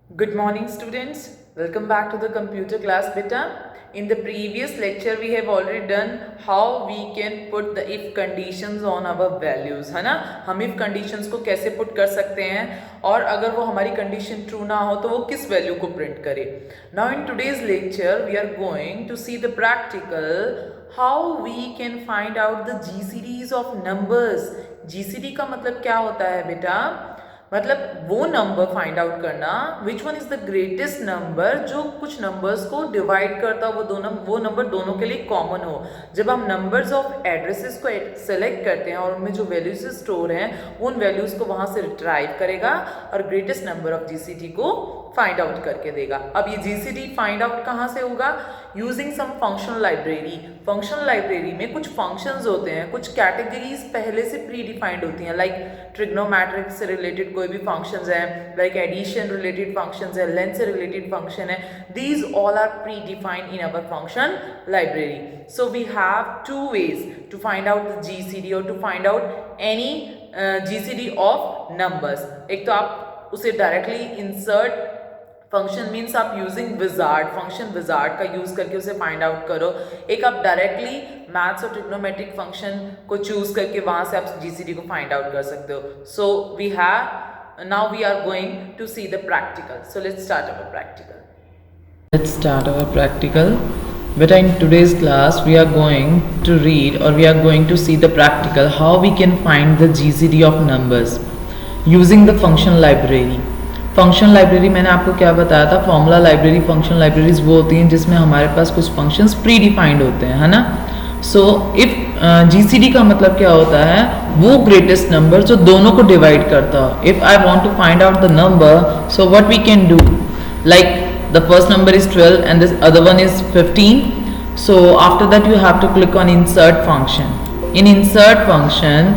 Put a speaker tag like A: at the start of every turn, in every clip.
A: Good morning students, welcome back to the computer class beta. In the previous lecture we have already done how we can put the if conditions on our values, है ना. हम if conditions को कैसे put कर सकते हैं और अगर वो हमारी condition true ना हो तो वो किस value को print करे. Now in today's lecture we are going to see the practical how we can find out the GCDs of numbers. GCD का मतलब क्या होता है बेटा? मतलब वो नंबर फाइंड आउट करना which one is the greatest number जो कुछ नंबर्स को डिवाइड करता हो, वो नंबर दोनों के लिए कॉमन हो. जब हम नंबर्स ऑफ एड्रेसेस को सेलेक्ट करते हैं और उनमें जो वैल्यूज स्टोर हैं उन वैल्यूज को वहां से रिट्राइव करेगा और ग्रेटेस्ट नंबर ऑफ जीसीडी को फाइंड आउट करके देगा. अब ये जीसीडी फाइंड आउट कहाँ से होगा? Using some functional library. Functional library में कुछ फंक्शंस होते हैं, कुछ कैटेगरीज पहले से प्री डिफाइंड होती हैं, लाइक ट्रिग्नोमेट्रिक से रिलेटेड कोई भी फंक्शंस है, लाइक एडिशन रिलेटेड फंक्शंस है, लेंथ से रिलेटेड फंक्शन है. These all are predefined in our function library. So we have two ways to find out the GCD और to find out any GCD of numbers. एक तो आप उसे directly insert function means आप using wizard, function wizard का use करके उसे find out करो. एक आप डायरेक्टली मैथ्स और ट्रिग्नोमेट्रिक फंक्शन को चूज करके वहां से आप जीसीडी को फाइंड आउट कर सकते हो. So we have now we are going to see the practical. So let's start our practical.
B: Let's start our practical. But in today's class we are going to read or we are going to see the practical how we can find the GCD of numbers using the function library. Function library मैंने आपको क्या बताया था? Formula library, function libraries वो होती हैं जिसमें हमारे पास कुछ फंक्शंस प्री डिफाइंड होते हैं, है ना. सो इफ जीसीडी का मतलब क्या होता है? वो ग्रेटेस्ट नंबर जो दोनों को डिवाइड करता हो. If I want to find out the number, so what we can do, like the first number is 12 and this other one is 15. So after that you have to click on insert function. In insert function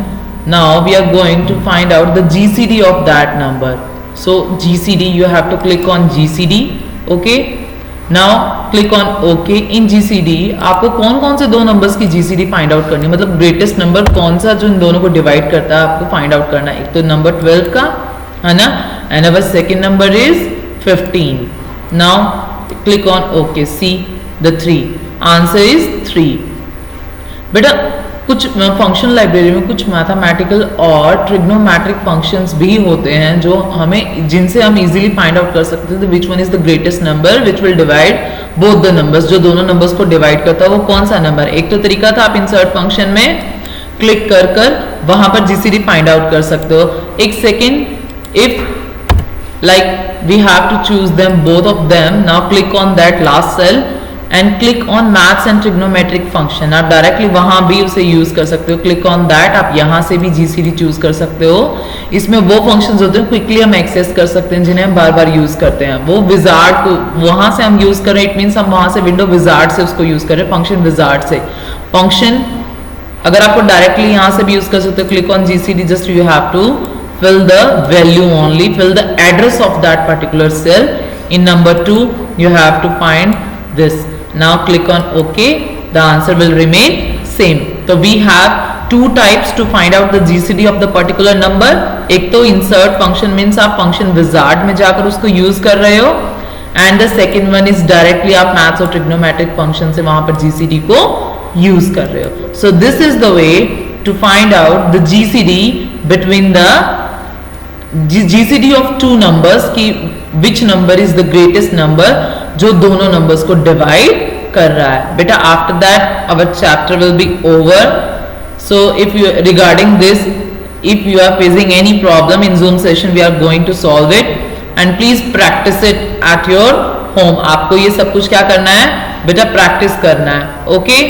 B: now we are going to find out the GCD of that number. So GCD, you have to click on GCD. Okay, now click on OK. in GCD आपको कौन कौन से दो numbers की GCD find out करनी है, मतलब greatest number कौन सा जो इन दोनों को डिवाइड करता है आपको फाइंड आउट करना है. एक तो नंबर 12 का, है ना, and our second number is 15. Now click on OK. See the 3 answer is 3. बेटा कुछ फंक्शन लाइब्रेरी में कुछ मैथमेटिकल और ट्रिग्नोमेट्रिक फंक्शंस भी होते हैं जो हमें, जिनसे हम इजीली फाइंड आउट कर सकते हैं which one is the greatest number which will divide both the numbers. जो दोनों नंबर्स को डिवाइड करता है वो कौन सा नंबर. एक तो तरीका था आप इंसर्ट फंक्शन में क्लिक कर कर वहां पर जीसीडी फाइंड आउट कर सकते हो. एक second, if like we have to choose them both of them, now click on that last cell and click on maths and trigonometric function. आप डायरेक्टली वहां भी उसे यूज कर सकते हो. क्लिक ऑन दैट, आप यहां से भी जीसीडी चूज कर सकते हो. इसमें वो फंक्शंस होते हैं क्विकली हम एक्सेस कर सकते हैं जिन्हें हम बार बार यूज करते हैं. वो विजार्ड को वहां से हम यूज करें, इट मीन्स हम वहां से विंडो विजार्ड से उसको यूज करें, फंक्शन विजार्ड से. फंक्शन अगर आपको डायरेक्टली यहां से भी यूज कर सकते हो, click on GCD, just you have to fill the value only, fill the address of that particular cell. In number 2 you have to find this. Now click on OK. The answer will remain same. So we have two types to find out the GCD of the particular number. एक तो insert function means आप function wizard में जाकर उसको use कर रहे हो, and the second one is directly आप maths और trigonometric function से वहां पर GCD को use कर रहे हो. So this is the way to find out the GCD between the GCD of two numbers की which number is the greatest number जो दोनों numbers को divide कर रहा है. बेटा after that our chapter will be over. So if you regarding this, if you are facing any problem in Zoom session, we are going to solve it and please practice it at your home. आपको ये सब कुछ क्या करना है बेटा? Practice करना है. Okay.